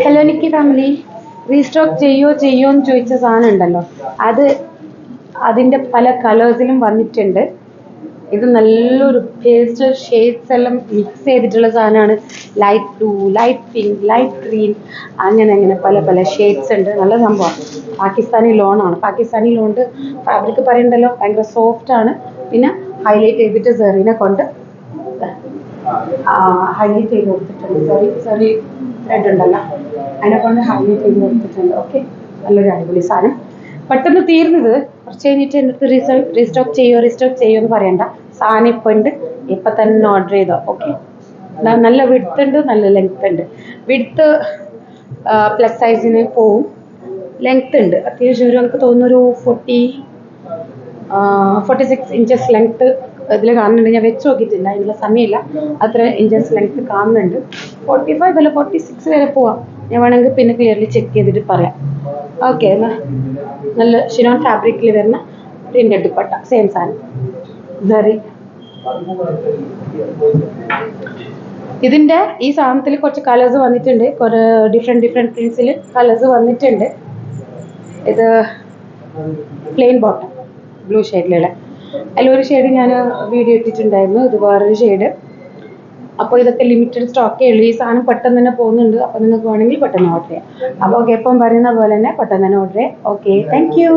Hello Nikki family, restock ചെയ്യുമോ എന്ന് ചോദിച്ച സാധനം ഉണ്ടല്ലോ, അതിൻ്റെ പല കളേഴ്സിലും വന്നിട്ടുണ്ട്. ഇത് നല്ലൊരു പേസ്റ്റൽ ഷെയ്ഡ്സ് എല്ലാം മിക്സ് ചെയ്തിട്ടുള്ള സാധനമാണ്. Light blue, light pink, light green, അങ്ങനെ പല പല ഷെയ്ഡ്സ് ഉണ്ട്. നല്ല സംഭവമാണ്. പാകിസ്ഥാനി ലോണാണ്. പാകിസ്ഥാനി ലോണിൻ്റെ ഫാബ്രിക് പറയണ്ടല്ലോ, ഭയങ്കര സോഫ്റ്റ് ആണ്. പിന്നെ ഹൈലൈറ്റ് ചെയ്തിട്ട് സെറീനെ കൊണ്ട് ഹൈലൈറ്റ് ചെയ്ത് കൊടുത്തിട്ടുണ്ട്. സെറി ത്രെഡ് ഉണ്ടല്ലോ, അതിനെ കൊണ്ട് ഹൈലൈറ്റ് ചെയ്ത് കൊടുത്തിട്ടുണ്ട്. ഓക്കെ, നല്ലൊരു അടിപൊളി സാധനം. പെട്ടെന്ന് തീർന്നത്. കുറച്ച് കഴിഞ്ഞിട്ട് എൻ്റെ അടുത്ത് റീസ്റ്റോക്ക് ചെയ്യുമോ എന്ന് പറയണ്ട. സാധനം ഇപ്പം ഉണ്ട്, ഇപ്പം തന്നെ ഓർഡർ ചെയ്തോ. ഓക്കെ, നല്ല വിഡ്ത്ത് ഉണ്ട്, നല്ല ലെങ്ത് ഉണ്ട്. വിഡ്ത്ത് പ്ലസ് സൈസിന് പോവും. ലെങ്ത് ഉണ്ട് അത്യാവശ്യം, എനിക്ക് തോന്നുന്നൊരു 46 ഇഞ്ചസ് ലെങ്ത്ത് ഇതിൽ കാണുന്നുണ്ട്. ഞാൻ വെച്ച് നോക്കിയിട്ടില്ല, അതിനുള്ള സമയമില്ല. അത്ര ഇഞ്ചസ് ലെങ്ത്ത് കാണുന്നുണ്ട്. 45 അല്ല 46 വരെ പോവാം. ഞാൻ വേണമെങ്കിൽ പിന്നെ ക്ലിയർലി ചെക്ക് ചെയ്തിട്ട് പറയാം. ഓക്കെ, നല്ല ഷിനോൺ ഫാബ്രിക്കിൽ വരുന്ന പ്രിന്റഡ് ദുപ്പട്ട, സെയിം സാധനം. ഇതിൻ്റെ ഈ സാധനത്തിൽ കുറച്ച് കളേഴ്സ് വന്നിട്ടുണ്ട്. കുറേ ഡിഫറെൻറ്റ് പ്രിൻസിൽ കളേഴ്സ് വന്നിട്ടുണ്ട്. ഇത് പ്ലെയിൻ ബോട്ടം, ബ്ലൂ ഷെയ്ഡിലുള്ള. അതിലൊരു ഷെയ്ഡ് ഞാൻ വീഡിയോ ഇട്ടിട്ടുണ്ടായിരുന്നു, ഇത് വേറൊരു ഷെയ്ഡ്. അപ്പോൾ ഇതൊക്കെ ലിമിറ്റഡ് സ്റ്റോക്കേ ഉള്ളൂ. ഈ സാധനം പെട്ടെന്ന് തന്നെ പോകുന്നുണ്ട്. അപ്പോൾ നിങ്ങൾക്ക് വേണമെങ്കിൽ പെട്ടെന്ന് ഓർഡർ ചെയ്യാം. അപ്പോൾ ഓക്കെ, ഇപ്പം പറയുന്ന പോലെ തന്നെ പെട്ടെന്ന് തന്നെ ഓർഡർ ചെയ്യാം. Okay, thank you.